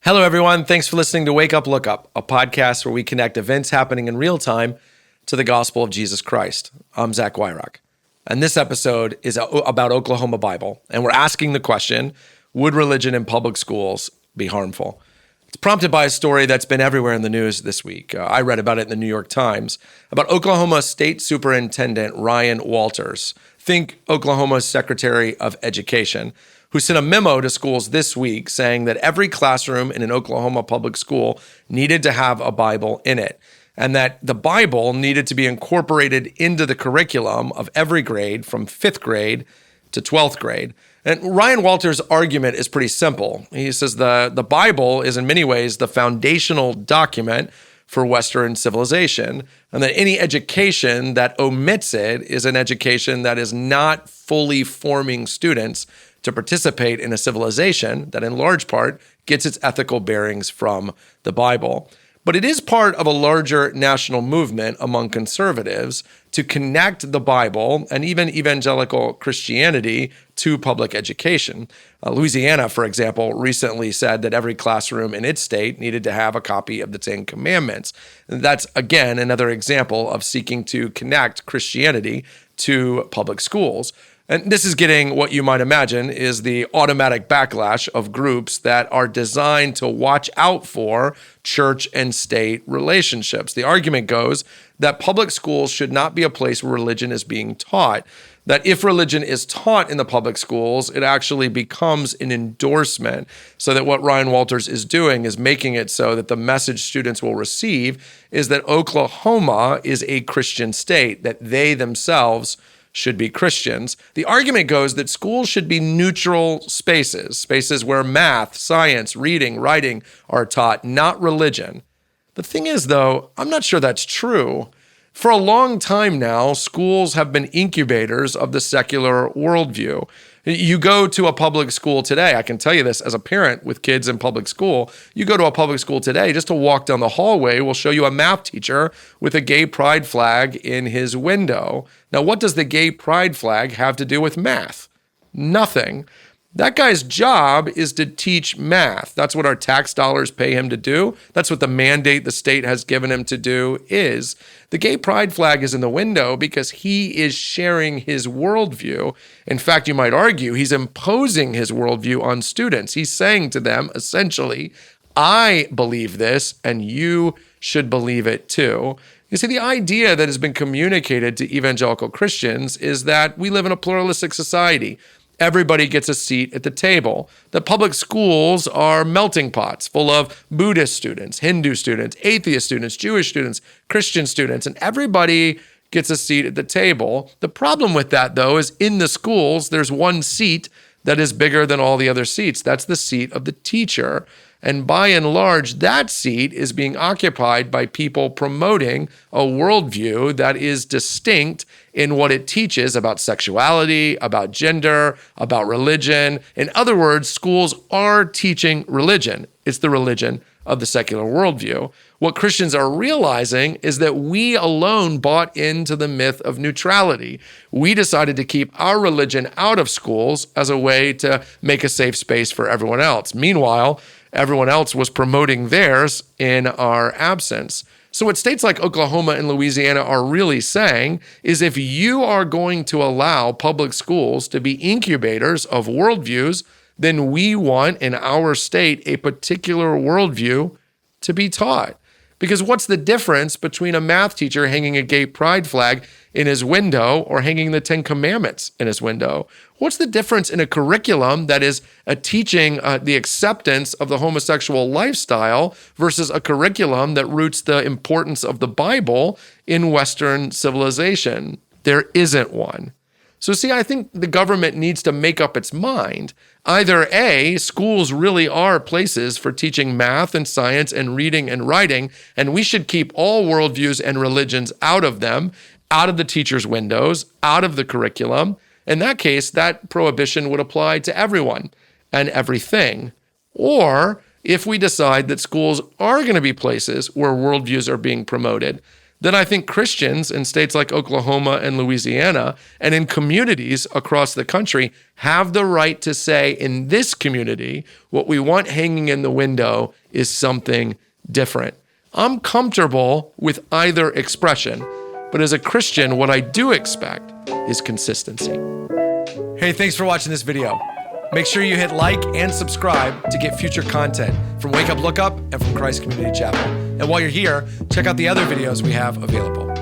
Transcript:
Hello, everyone. Thanks for listening to Wake Up, Look Up, a podcast where we connect events happening in real time to the gospel of Jesus Christ. I'm Zach Wyrock, and this episode is about Oklahoma Bible, and we're asking the question, would religion in public schools be harmful? It's prompted by a story that's been everywhere in the news this week. I read about it in the New York Times, about Oklahoma State Superintendent Ryan Walters, think Oklahoma's Secretary of Education, who sent a memo to schools this week saying that every classroom in an Oklahoma public school needed to have a Bible in it, and that the Bible needed to be incorporated into the curriculum of every grade from 5th grade to 12th grade. And Ryan Walters' argument is pretty simple. He says the Bible is in many ways the foundational document for Western civilization, and that any education that omits it is an education that is not fully forming students to participate in a civilization that in large part gets its ethical bearings from the Bible. But it is part of a larger national movement among conservatives to connect the Bible and even evangelical Christianity to public education. Louisiana, for example, recently said that every classroom in its state needed to have a copy of the Ten Commandments. And that's, again, another example of seeking to connect Christianity to public schools. And this is getting what you might imagine is the automatic backlash of groups that are designed to watch out for church and state relationships. The argument goes that public schools should not be a place where religion is being taught, that if religion is taught in the public schools, it actually becomes an endorsement, so that what Ryan Walters is doing is making it so that the message students will receive is that Oklahoma is a Christian state, that they themselves should be Christians. The argument goes that schools should be neutral spaces where math, science, reading, writing are taught, not religion. The thing is, though, I'm not sure that's true. For a long time now, schools have been incubators of the secular worldview. You go to a public school today, I can tell you this as a parent with kids in public school, you go to a public school today, just to walk down the hallway will show you a math teacher with a gay pride flag in his window. Now, what does the gay pride flag have to do with math? Nothing. That guy's job is to teach math. That's what our tax dollars pay him to do. That's what the mandate the state has given him to do is. The gay pride flag is in the window because he is sharing his worldview. In fact, you might argue he's imposing his worldview on students. He's saying to them, essentially, I believe this and you should believe it too. You see, the idea that has been communicated to evangelical Christians is that we live in a pluralistic society. Everybody gets a seat at the table. The public schools are melting pots full of Buddhist students, Hindu students, atheist students, Jewish students, Christian students, and everybody gets a seat at the table. The problem with that, though, is in the schools, there's one seat that is bigger than all the other seats. That's the seat of the teacher. And by and large, that seat is being occupied by people promoting a worldview that is distinct in what it teaches about sexuality, about gender, about religion. In other words, schools are teaching religion. It's the religion of the secular worldview. What Christians are realizing is that we alone bought into the myth of neutrality. We decided to keep our religion out of schools as a way to make a safe space for everyone else. Meanwhile, everyone else was promoting theirs in our absence. So what states like Oklahoma and Louisiana are really saying is if you are going to allow public schools to be incubators of worldviews, then we want in our state a particular worldview to be taught. Because what's the difference between a math teacher hanging a gay pride flag in his window or hanging the Ten Commandments in his window? What's the difference in a curriculum that is teaching the acceptance of the homosexual lifestyle versus a curriculum that roots the importance of the Bible in Western civilization? There isn't one. So see, I think the government needs to make up its mind. Either A, schools really are places for teaching math and science and reading and writing, and we should keep all worldviews and religions out of them, out of the teachers' windows, out of the curriculum. In that case, that prohibition would apply to everyone and everything. Or if we decide that schools are going to be places where worldviews are being promoted, then I think Christians in states like Oklahoma and Louisiana and in communities across the country have the right to say, in this community, what we want hanging in the window is something different. I'm comfortable with either expression, but as a Christian, what I do expect is consistency. Hey, thanks for watching this video. Make sure you hit like and subscribe to get future content from Wake Up Look Up and from Christ Community Chapel. And while you're here, check out the other videos we have available.